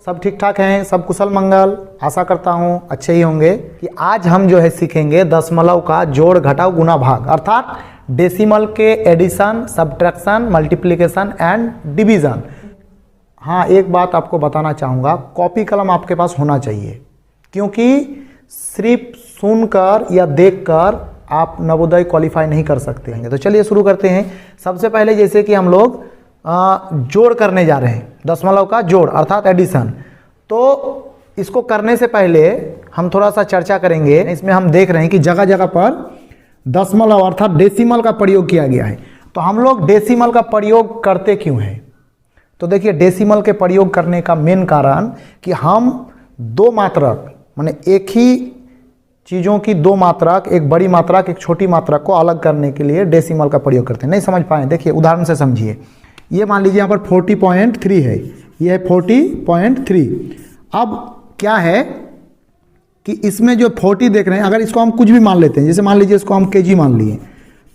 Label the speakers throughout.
Speaker 1: सब ठीक ठाक हैं, सब कुशल मंगल, आशा करता हूँ अच्छे ही होंगे। कि आज हम जो है सीखेंगे दशमलव का जोड़ घटाव गुना भाग, अर्थात डेसिमल के addition, subtraction, multiplication and division. हाँ, एक बात आपको बताना चाहूँगा, कॉपी कलम आपके पास होना चाहिए, क्योंकि सिर्फ सुनकर या देखकर आप नवोदय क्वालिफाई नहीं कर सकते हैं। तो चलिए शुरू करते हैं। सबसे पहले जैसे कि हम लोग जोड़ करने जा रहे हैं, दशमलव का जोड़ अर्थात एडिशन। तो इसको करने से पहले हम थोड़ा सा चर्चा करेंगे। इसमें हम देख रहे हैं कि जगह जगह पर दशमलव अर्थात डेसिमल का प्रयोग किया गया है। तो हम लोग डेसिमल का प्रयोग करते क्यों हैं? तो देखिए, डेसिमल के प्रयोग करने का मेन कारण कि हम दो मात्रक माने एक ही चीज़ों की दो मात्रक, एक बड़ी मात्रक एक छोटी मात्रक को अलग करने के लिए डेसिमल का प्रयोग करते हैं। नहीं समझ पाए? देखिए उदाहरण से समझिए। ये मान लीजिए यहाँ पर 40.3 है, ये है 40.3। अब क्या है कि इसमें जो 40 देख रहे हैं, अगर इसको हम कुछ भी मान लेते हैं, जैसे मान लीजिए इसको हम केजी मान लिए,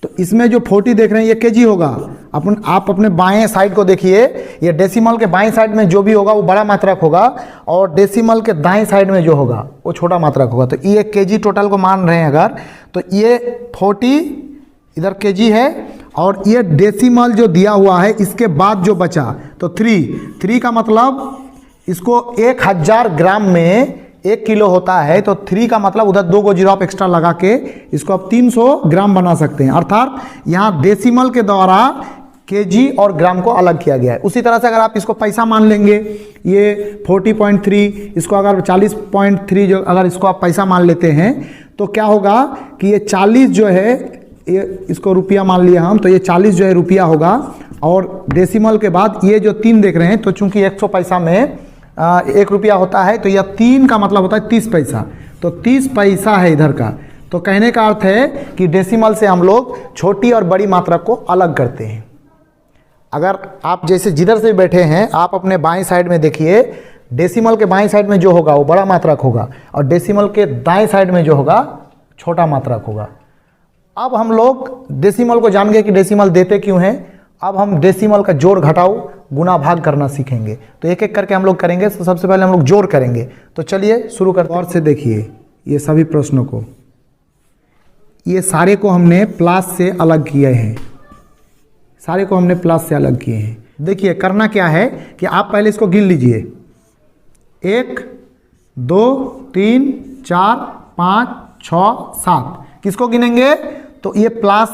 Speaker 1: तो इसमें जो 40 देख रहे हैं ये केजी होगा। आप अपने बाएं साइड को देखिए, ये डेसिमल के बाएं साइड में जो भी होगा वो बड़ा मात्रक होगा, और डेसिमल के दाएं साइड में जो होगा वो छोटा मात्रक होगा। तो ये केजी टोटल को मान रहे हैं अगर, तो ये 40 इधर केजी है, और ये डेसिमल जो दिया हुआ है इसके बाद जो बचा तो 3 का मतलब इसको 1000 ग्राम में 1 किलो होता है। तो 3 का मतलब उधर 2 जीरो आप एक्स्ट्रा लगा के इसको आप 300 ग्राम बना सकते हैं। अर्थात यहाँ डेसिमल के द्वारा केजी और ग्राम को अलग किया गया है। उसी तरह से अगर आप इसको पैसा मान लेंगे, ये 40.3, इसको अगर 40.3 जो अगर इसको आप पैसा मान लेते हैं तो क्या होगा कि ये 40 जो है, ये इसको रुपया मान लिया हम, तो ये 40 जो है रुपया होगा। और डेसिमल के बाद ये जो 3 देख रहे हैं, तो चूंकि 100 पैसा में 1 रुपया होता है, तो यह 3 का मतलब होता है 30 पैसा। तो 30 पैसा है इधर का। तो कहने का अर्थ है कि डेसिमल से हम लोग छोटी और बड़ी मात्रा को अलग करते हैं। अगर आप जैसे जिधर से बैठे हैं, आप अपने बाएं साइड में देखिए, डेसिमल के बाएं साइड में जो होगा वो बड़ा मात्रक होगा, और डेसिमल के दाएं साइड में जो होगा छोटा मात्रक होगा। अब हम लोग डेसिमल को जान गए कि डेसिमल देते क्यों हैं। अब हम डेसिमल का जोड़ घटाव गुना भाग करना सीखेंगे। तो एक एक करके हम लोग करेंगे। तो सबसे पहले हम लोग जोड़ करेंगे। तो चलिए शुरू करते हैं। और से देखिए ये सभी प्रश्नों को, ये सारे को हमने प्लस से अलग किए हैं, सारे को हमने प्लस से अलग किए हैं। देखिए करना क्या है कि आप पहले इसको गिन लीजिए, 1 2 3 4 5 6 7। किसको गिनेंगे? तो ये प्लस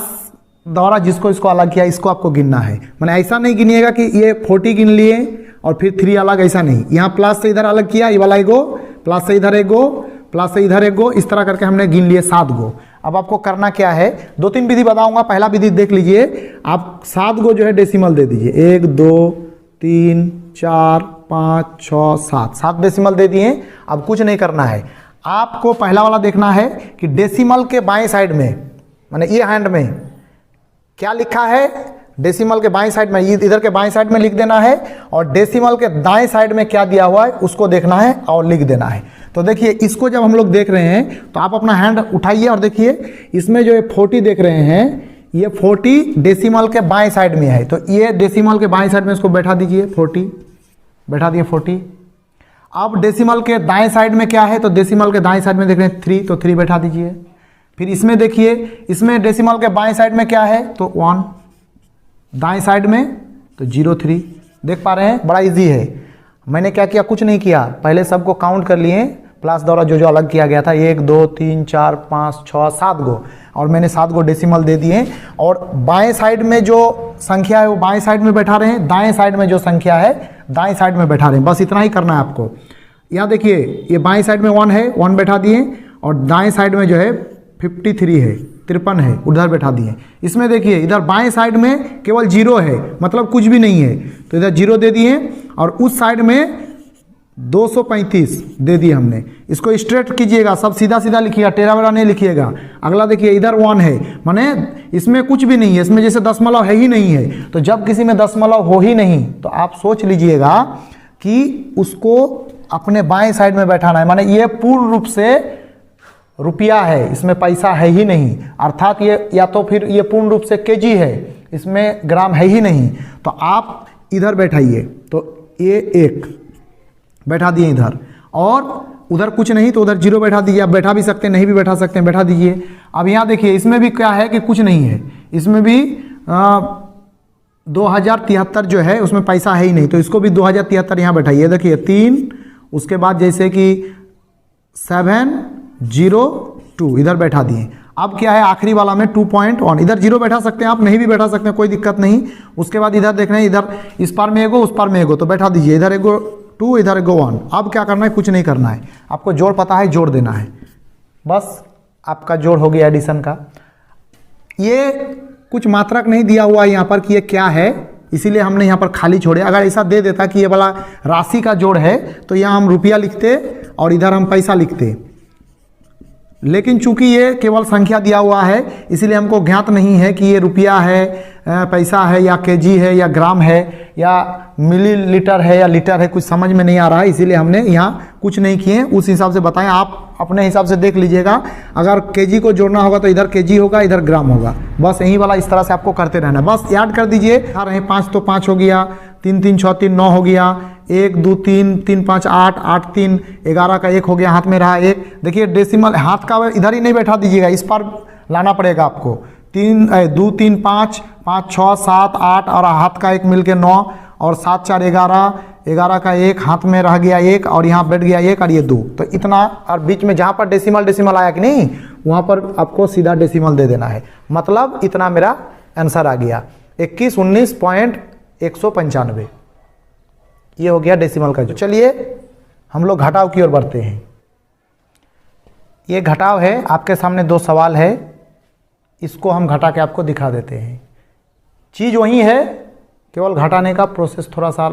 Speaker 1: द्वारा जिसको इसको अलग किया इसको आपको गिनना है। मैंने ऐसा नहीं गिनिएगा कि ये 40 गिन लिए और फिर 3 अलग, ऐसा नहीं। यहाँ प्लस से इधर अलग किया, ये वाला एगो, प्लस से इधर एगो, प्लस से इधर एगो, इस तरह करके हमने गिन लिए 7 गो। अब आपको करना क्या है, 2-3 विधि बताऊंगा। पहला विधि देख लीजिए, आप 7 गो जो है डेसिमल दे दीजिए, 1 2 3 4 5 6 7 डेसिमल दे दिए। अब कुछ नहीं करना है, आपको पहला वाला देखना है कि डेसिमल के बाएं साइड में, माने ये हैंड में क्या लिखा है। डेसिमल के बाएं साइड में, इधर के बाएं साइड में लिख देना है, और डेसिमल के दाएं साइड में क्या दिया हुआ है उसको देखना है और लिख देना है। तो देखिए इसको जब हम लोग देख रहे हैं तो आप अपना हैंड उठाइए और देखिए, इसमें जो 40 देख रहे हैं, ये 40 डेसिमल के बाएं साइड में है। तो ये डेसिमल के बाएं साइड में इसको बैठा दीजिए, 40 बैठा दिए 40। अब डेसिमल के दाएं साइड में क्या है, तो डेसिमल के दाएं साइड में देख रहे हैं 3, तो 3 बैठा दीजिए। फिर इसमें देखिए, इसमें डेसिमल के बाएं साइड में क्या है, तो 1, दाएं साइड में तो 0.3। देख पा रहे हैं, बड़ा इजी है। मैंने क्या किया, कुछ नहीं किया, पहले सबको काउंट कर लिए प्लस द्वारा जो जो अलग किया गया था, 1 2 3 4 5 6 7 गो, और मैंने 7 गो डेसिमल दे दिए। और बाएं साइड में जो संख्या है वो बाएं साइड में बैठा रहे हैं, दाएं साइड में जो संख्या है दाएं साइड में बैठा रहे हैं। बस इतना ही करना है आपको। यहाँ देखिए, ये बाएं साइड में 1 है, 1 बैठा दिए, और दाएं साइड में जो है 53 है, 53 है, उधर बैठा दिए। इसमें देखिए इधर बाएं साइड में केवल 0 है, मतलब कुछ भी नहीं है, तो इधर 0 दे दिए, और उस साइड में 235 दे दिए हमने। इसको स्ट्रेट कीजिएगा, सब सीधा सीधा लिखिएगा, टेढ़ा बेढ़ा नहीं लिखिएगा। अगला देखिए, इधर 1 है, माने इसमें कुछ भी नहीं है, इसमें जैसे दशमलव है ही नहीं है। तो जब किसी में दशमलव हो ही नहीं, तो आप सोच लीजिएगा कि उसको अपने बाएं साइड में बैठाना है, माने ये पूर्ण रूप से रुपया है, इसमें पैसा है ही नहीं। अर्थात ये या तो फिर ये पूर्ण रूप से केजी है, इसमें ग्राम है ही नहीं। तो आप इधर बैठाइए, तो ये 1 बैठा दिए इधर, और उधर कुछ नहीं तो उधर 0 बैठा दीजिए। आप बैठा भी सकते हैं, नहीं भी बैठा सकते हैं, बैठा दीजिए। अब यहाँ देखिए इसमें भी क्या है कि कुछ नहीं है, इसमें भी 2073 जो है उसमें पैसा है ही नहीं, तो इसको भी 2073 यहाँ बैठाइए। देखिए 3, उसके बाद जैसे कि 702 इधर बैठा दिए। अब क्या है आखिरी वाला में 2.1, इधर 0 बैठा सकते हैं आप, नहीं भी बैठा सकते हैं, कोई दिक्कत नहीं। उसके बाद इधर देख रहे हैं, इधर इस पार में एगो उस पार में एगो, तो बैठा दीजिए। इधर एगो 2, इधर एगो 1। अब क्या करना है, कुछ नहीं करना है, आपको जोड़ पता है, जोड़ देना है, बस आपका जोड़ हो गया एडिशन का। ये कुछ मात्रक नहीं दिया हुआ है यहाँ पर कि ये क्या है, इसीलिए हमने यहाँ पर खाली छोड़े। अगर ऐसा दे देता कि ये वाला राशि का जोड़ है तो यहाँ हम रुपया लिखते और इधर हम पैसा लिखते, लेकिन चूंकि ये केवल संख्या दिया हुआ है इसलिए हमको ज्ञात नहीं है कि ये रुपया है, पैसा है, या केजी है, या ग्राम है, या मिलीलीटर है, या लीटर है, कुछ समझ में नहीं आ रहा है, इसीलिए हमने यहाँ कुछ नहीं किए। उस हिसाब से बताएं, आप अपने हिसाब से देख लीजिएगा। अगर केजी को जोड़ना होगा तो इधर केजी होगा, इधर ग्राम होगा, बस यही वाला इस तरह से आपको करते रहना। बस याद कर दीजिए, आ रहे 5 तो 5 हो गया, 3 3 6 3 9 हो गया, 1 2 3 3 5 8 8 3 11 का 1 हो गया, हाथ में रहा 1। देखिए डेसिमल हाथ का इधर ही नहीं बैठा दीजिएगा, इस पर लाना पड़ेगा आपको। 2 3 5 5 6 7 8 और हाथ का 1 मिलके 9 और 7 4 11, 11 का 1 हाथ में रह गया 1 और यहाँ बैठ गया 1 और ये 2, तो इतना। और बीच में जहाँ पर डेसिमल आया कि नहीं वहाँ पर आपको सीधा डेसिमल दे देना है, मतलब इतना मेरा आंसर आ गया 2119.195। ये हो गया डेसिमल का। जो चलिए हम लोग घटाव की ओर बढ़ते हैं। ये घटाव है, आपके सामने 2 सवाल है, इसको हम घटा के आपको दिखा देते हैं। चीज़ वही है, केवल घटाने का प्रोसेस थोड़ा सा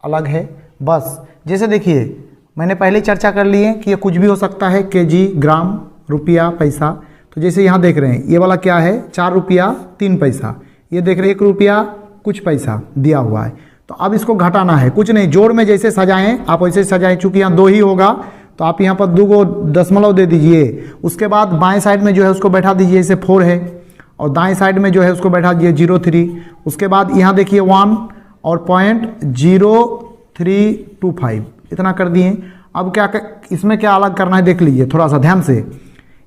Speaker 1: अलग है बस। जैसे देखिए मैंने पहले चर्चा कर ली है कि ये कुछ भी हो सकता है, केजी, ग्राम, रुपया, पैसा। तो जैसे यहाँ देख रहे हैं ये वाला क्या है, 4 रुपया 3 पैसा, ये देख रहे हैं 1 रुपया कुछ पैसा दिया हुआ है। तो अब इसको घटाना है, कुछ नहीं, जोड़ में जैसे सजाएं आप वैसे सजाएं। चूँकि यहाँ 2 ही होगा तो आप यहाँ पर 2 को दशमलव दे दीजिए। उसके बाद बाएं साइड में जो है उसको बैठा दीजिए, जैसे 4 है, और दाएं साइड में जो है उसको बैठा दीजिए 0.3। उसके बाद यहाँ देखिए 1 और 0.0325 इतना कर दिए। अब क्या इसमें क्या अलग करना है देख लीजिए थोड़ा सा ध्यान से।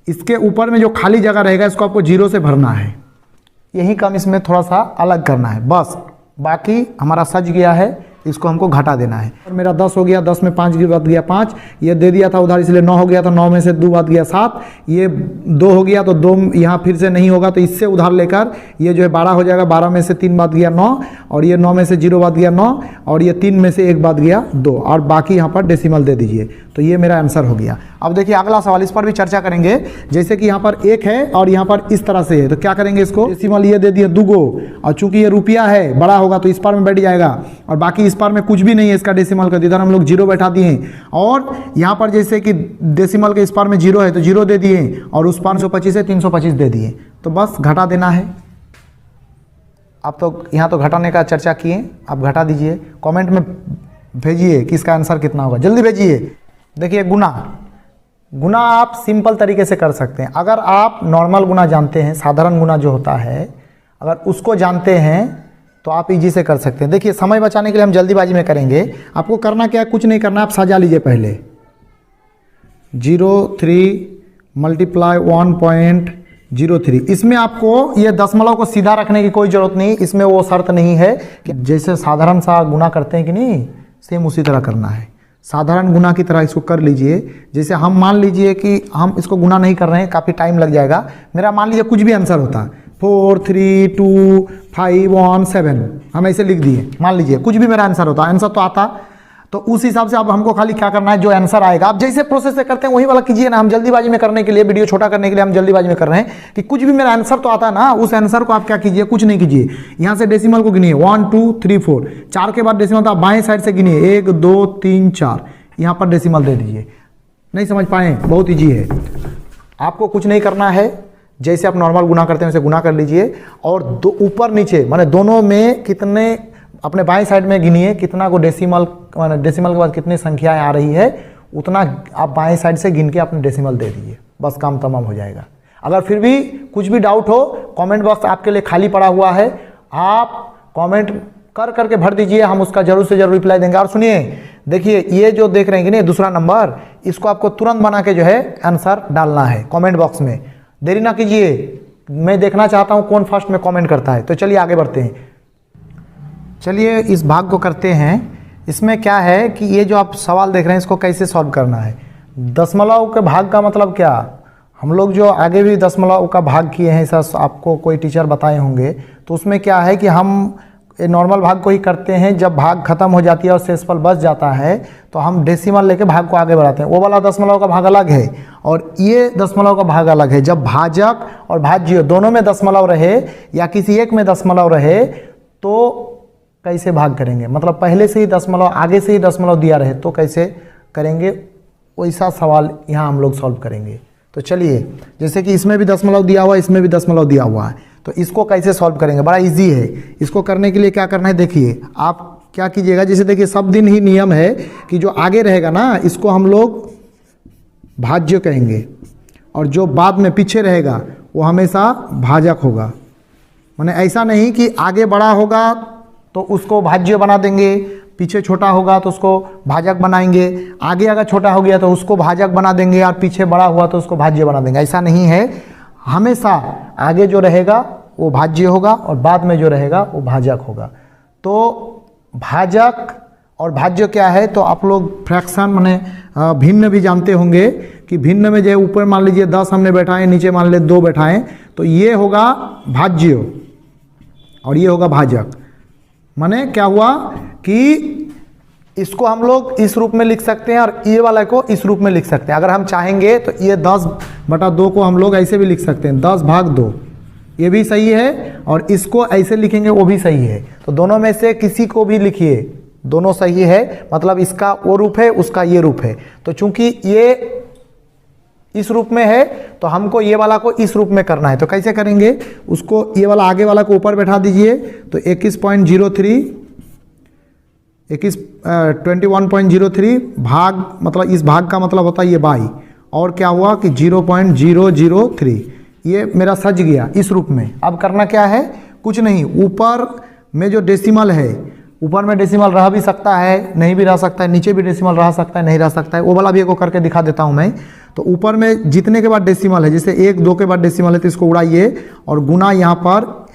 Speaker 1: इसके ऊपर में जो खाली जगह रहेगा इसको आपको 0 से भरना है, यही काम इसमें थोड़ा सा अलग करना है बस। बाकी हमारा सज गया है, इसको हमको घटा देना है। और मेरा 10 हो गया, 10 में 5 की बात गया 5, ये दे दिया था उधार इसलिए 9 हो गया, तो 9 में से 2 बात गया 7, ये 2 हो गया तो 2 यहाँ फिर से नहीं होगा, तो इससे उधार लेकर ये जो है 12 हो जाएगा, 12 में से 3 बात गया 9, और ये 9 में से 0 बात गया 9, और ये 3 में से 1 बात गया 2, और बाकी यहाँ पर डेसिमल दे दीजिए। तो ये मेरा आंसर हो गया। अब देखिए अगला सवाल, इस पर भी चर्चा करेंगे। जैसे कि यहाँ पर 1 है और यहाँ पर इस तरह से है, तो क्या करेंगे, इसको डेसिमल ये दे दिए 2 गो, और चूंकि ये रुपया है बड़ा होगा तो इस पर में बैठ जाएगा, और बाकी इस पर में कुछ भी नहीं है इसका डेसिमल का, इधर हम लोग 0 बैठा दिए। और यहाँ पर जैसे कि डेसिमल के इस पर में 0 है तो 0 दे दिए, और उस पर 125 है 325 दे दिए, तो बस घटा देना है। आप तो यहाँ तो घटाने का चर्चा किए, आप घटा दीजिए। कमेंट में भेजिए कि इसका आंसर कितना होगा, जल्दी भेजिए। देखिए गुना आप सिंपल तरीके से कर सकते हैं। अगर आप नॉर्मल गुना जानते हैं, साधारण गुना जो होता है, अगर उसको जानते हैं तो आप इजी से कर सकते हैं। देखिए समय बचाने के लिए हम जल्दीबाजी में करेंगे। आपको करना क्या है, कुछ नहीं करना, आप सजा लीजिए पहले 0.3 मल्टीप्लाई 1.03। इसमें आपको ये दशमलव को सीधा रखने की कोई ज़रूरत नहीं, इसमें वो शर्त नहीं है कि जैसे साधारण सा गुना करते हैं कि नहीं, सेम उसी तरह करना है। साधारण गुना की तरह इसको कर लीजिए। जैसे हम मान लीजिए कि हम इसको गुना नहीं कर रहे हैं, काफ़ी टाइम लग जाएगा। मेरा मान लीजिए कुछ भी आंसर होता 4 3 2 5 1 7, हम ऐसे लिख दिए, मान लीजिए कुछ भी मेरा आंसर होता, आंसर तो आता, तो उस हिसाब से अब हमको खाली क्या करना है, जो आंसर आएगा आप जैसे प्रोसेस से करते हैं वही वाला कीजिए ना। हम जल्दीबाजी में करने के लिए, वीडियो छोटा करने के लिए हम जल्दीबाजी में कर रहे हैं कि कुछ भी मेरा आंसर तो आता है ना, उस आंसर को आप क्या कीजिए, कुछ नहीं कीजिए। यहाँ से डेसिमल को गिनिए 1 2 3 4, 4 के बाद डेसिमल था, बाएं साइड से गिनिए 1 2 3 4, यहाँ पर डेसिमल दे दीजिए। नहीं समझ पाए, बहुत ईजी है, आपको कुछ नहीं करना है। जैसे आप नॉर्मल गुना करते हैं वैसे गुना कर लीजिए, और दो ऊपर नीचे माने दोनों में कितने, अपने बाएं साइड में गिनिए कितना को डेसिमल, माने डेसिमल के बाद कितनी संख्याएं आ रही है उतना आप बाएं साइड से गिन के अपने डेसिमल दे दीजिए, बस काम तमाम हो जाएगा। अगर फिर भी कुछ भी डाउट हो, कमेंट बॉक्स आपके लिए खाली पड़ा हुआ है, आप कमेंट कर करके भर दीजिए, हम उसका जरूर से जरूर रिप्लाई देंगे। और सुनिए, देखिए ये जो देख रहे हैं कि नहीं दूसरा नंबर, इसको आपको तुरंत बना के जो है आंसर डालना है कमेंट बॉक्स में। देरी ना कीजिए, मैं देखना चाहता हूं कौन फर्स्ट में कमेंट करता है। तो चलिए आगे बढ़ते हैं। चलिए इस भाग को करते हैं। इसमें क्या है कि ये जो आप सवाल देख रहे हैं इसको कैसे सॉल्व करना है। दशमलव के भाग का मतलब क्या, हम लोग जो आगे भी दशमलव का भाग किए हैं, ऐसा आपको कोई टीचर बताए होंगे, तो उसमें क्या है कि हम नॉर्मल भाग को ही करते हैं। जब भाग खत्म हो जाती है और शेषफल बच जाता है तो हम डेसिमल लेके भाग को आगे बढ़ाते हैं। वो वाला दशमलव का भाग अलग है और ये दशमलव का भाग अलग है। जब भाजक और भाज्य दोनों में दशमलव रहे या किसी एक में दशमलव रहे तो कैसे भाग करेंगे, मतलब पहले से ही दशमलव आगे से ही दशमलव दिया रहे तो कैसे करेंगे, वैसा सवाल यहाँ हम लोग सॉल्व करेंगे। तो चलिए, जैसे कि इसमें भी दशमलव दिया हुआ है, इसमें भी दशमलव दिया हुआ है, तो इसको कैसे सॉल्व करेंगे, बड़ा इजी है। इसको करने के लिए क्या करना है, देखिए आप क्या कीजिएगा, जैसे देखिए सब दिन ही नियम है कि जो आगे रहेगा ना इसको हम लोग भाज्य कहेंगे और जो बाद में पीछे रहेगा वो हमेशा भाजक होगा। माने ऐसा नहीं कि आगे बड़ा होगा तो उसको भाज्य बना देंगे, पीछे छोटा होगा तो उसको भाजक बनाएंगे, आगे अगर छोटा हो गया तो उसको भाजक बना देंगे और पीछे बड़ा हुआ तो उसको भाज्य बना देंगे। ऐसा नहीं है, हमेशा आगे जो रहेगा वो भाज्य होगा और बाद में जो रहेगा वो भाजक होगा। तो भाजक और भाज्य क्या है, तो आप लोग फ्रैक्शन माने भिन्न भी जानते होंगे कि भिन्न में जो ऊपर मान लीजिए 10 हमने बैठाए, नीचे मान लीजिए 2 बैठाएं, तो ये होगा भाज्य और ये होगा भाजक। माने क्या हुआ कि इसको हम लोग इस रूप में लिख सकते हैं और ये वाला को इस रूप में लिख सकते हैं। अगर हम चाहेंगे तो ये 10/2 को हम लोग ऐसे भी लिख सकते हैं, 10/2, ये भी सही है, और इसको ऐसे लिखेंगे वो भी सही है। तो दोनों में से किसी को भी लिखिए, दोनों सही है, मतलब इसका वो रूप है, उसका ये रूप है। तो चूंकि ये इस रूप में है तो हमको ये वाला को इस रूप में करना है। तो कैसे करेंगे, उसको ये वाला आगे वाला को ऊपर बैठा दीजिए, तो 21.03 भाग, मतलब इस भाग का मतलब होता है ये बाई, और क्या हुआ कि 0.003, ये मेरा सज गया इस रूप में। अब करना क्या है, कुछ नहीं, ऊपर में जो डेसिमल है, ऊपर में डेसिमल रह भी सकता है, नहीं भी रह सकता है, नीचे भी डेसिमल रह सकता है, नहीं रह सकता है, वो वाला भी एक करके दिखा देता हूं मैं। तो ऊपर में जितने के बाद डेसिमल है, जैसे 1, 2 के बाद डेसिमल है तो इसको उड़ाइए और गुना यहाँ पर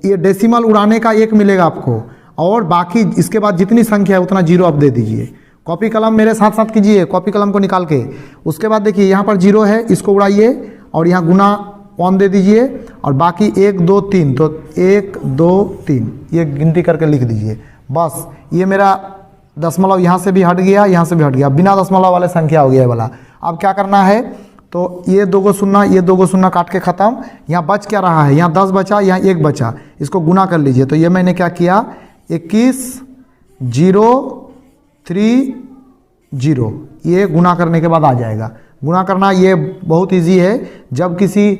Speaker 1: ये डेसिमल उड़ाने का 1 मिलेगा आपको, और बाकी इसके बाद जितनी संख्या है उतना 0 आप दे दीजिए। कॉपी कलम मेरे साथ साथ कीजिए, कॉपी कलम को निकाल के। उसके बाद देखिए यहाँ पर 0 है, इसको उड़ाइए और यहाँ गुना 1 दे दीजिए, और बाकी 1, 2, 3, तो 1, 2, 3 ये गिनती करके लिख दीजिए। बस ये मेरा दशमलव यहाँ से भी हट गया, यहाँ से भी हट गया, बिना दशमलव वाले संख्या हो गया वाला। अब क्या करना है, तो ये 2 को 0, ये 2 को 0 काट के ख़त्म। यहाँ बच क्या रहा है, यहाँ 10 बचा, यहाँ 1 बचा, इसको गुना कर लीजिए। तो ये मैंने क्या किया, 21,030, ये गुना करने के बाद आ जाएगा। गुना करना ये बहुत इजी है। जब किसी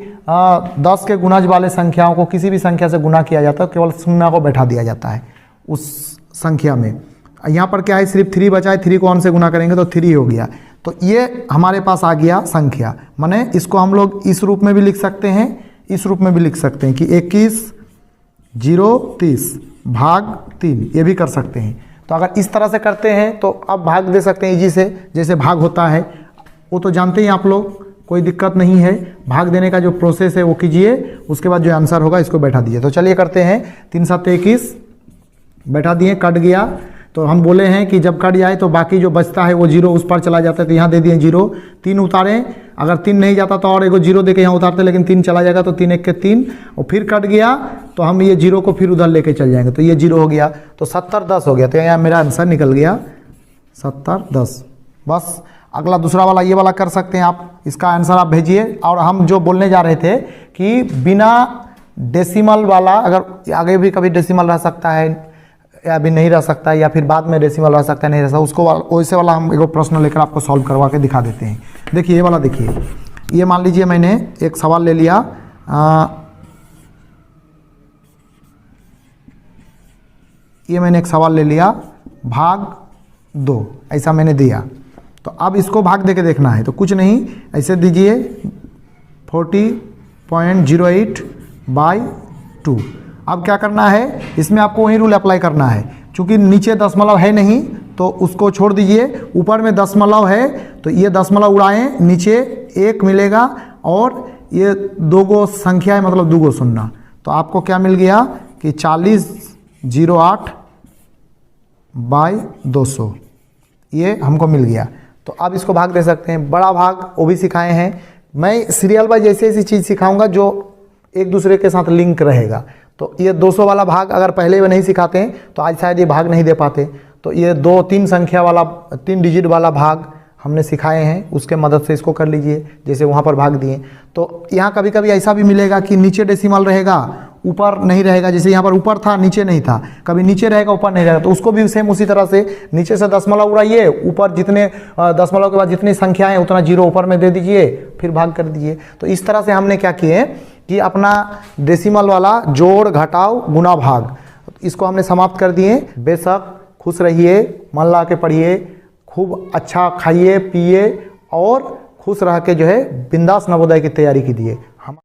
Speaker 1: 10 के गुणज वाले संख्याओं को किसी भी संख्या से गुना किया जाता है, केवल 0 को बैठा दिया जाता है उस संख्या में। यहाँ पर क्या है, सिर्फ 3 बचा है, 3 को 1 से गुना करेंगे तो 3 हो गया। तो ये हमारे पास आ गया संख्या। माने इसको हम लोग इस रूप में भी लिख सकते हैं, इस रूप में भी लिख सकते हैं कि 21,030 भाग 3, ये भी कर सकते हैं। तो अगर इस तरह से करते हैं तो अब भाग दे सकते हैं इजी से, जैसे भाग होता है वो तो जानते ही आप लोग, कोई दिक्कत नहीं है। भाग देने का जो प्रोसेस है वो कीजिए, उसके बाद जो आंसर होगा इसको बैठा दीजिए। तो चलिए करते हैं। 3 7 21 बैठा दिए, कट गया। तो हम बोले हैं कि जब कट जाए तो बाकी जो बचता है वो 0 उस पर चला जाता है, तो यहाँ दे दिए 0। 3 उतारें, अगर 3 नहीं जाता तो और 1 0 दे के यहाँ उतारते, लेकिन 3 चला जाएगा तो 3 1 के 3, और फिर कट गया तो हम ये 0 को फिर उधर लेके चल जाएंगे, तो ये 0 हो गया। तो 70 10 हो गया। तो यहाँ मेरा आंसर निकल गया 70 10। बस अगला दूसरा वाला ये वाला कर सकते हैं आप, इसका आंसर आप भेजिए। और हम जो बोलने जा रहे थे कि बिना डेसिमल वाला, अगर आगे भी कभी डेसिमल रह सकता है या भी नहीं रह सकता है, या फिर बाद में डेसिमल रह सकता है, नहीं रह सकता, उसको वैसे वाला हम एक प्रश्न लेकर आपको सॉल्व करवा के दिखा देते हैं। देखिए ये वाला देखिए, ये मान लीजिए मैंने एक सवाल ले लिया, ये मैंने एक सवाल ले लिया भाग 2, ऐसा मैंने दिया। तो अब इसको भाग दे के देखना है, तो कुछ नहीं, ऐसे दीजिए 40.08/2। अब क्या करना है, इसमें आपको वही रूल अप्लाई करना है। चूंकि नीचे दशमलव है नहीं तो उसको छोड़ दीजिए। ऊपर में दशमलव है तो ये दशमलव उड़ाएं, नीचे 1 मिलेगा और ये 2 गो संख्या है, मतलब 2 गो शून्य। तो आपको क्या मिल गया कि 4008/200 ये हमको मिल गया। तो अब इसको भाग दे सकते हैं। बड़ा भाग वो भी सिखाए हैं। मैं सीरियल बाई ऐसी ऐसी चीज़ सिखाऊंगा जो एक दूसरे के साथ लिंक रहेगा। तो ये 200 वाला भाग अगर पहले वो नहीं सिखाते हैं तो आज शायद ये भाग नहीं दे पाते। तो ये 2-3 संख्या वाला 3 डिजिट वाला भाग हमने सिखाए हैं, उसके मदद से इसको कर लीजिए। जैसे वहाँ पर भाग दिए तो यहाँ कभी कभी ऐसा भी मिलेगा कि नीचे डेसिमल रहेगा, ऊपर नहीं रहेगा। जैसे यहाँ पर ऊपर था नीचे नहीं था, कभी नीचे रहेगा ऊपर नहीं रहेगा। तो उसको भी सेम उसी तरह से नीचे से दशमलव उड़ाइए, ऊपर जितने दशमलव के बाद जितनी संख्याएं उतना 0 ऊपर में दे दीजिए, फिर भाग कर दीजिए। तो इस तरह से हमने क्या किए कि अपना डेसिमल वाला जोड़ घटाव गुना भाग इसको हमने समाप्त कर दिए। बेशक खुश रहिए, मन ला के पढ़िए, खूब अच्छा खाइए पिए और खुश रह के जो है बिंदास नवोदय की तैयारी कीजिए।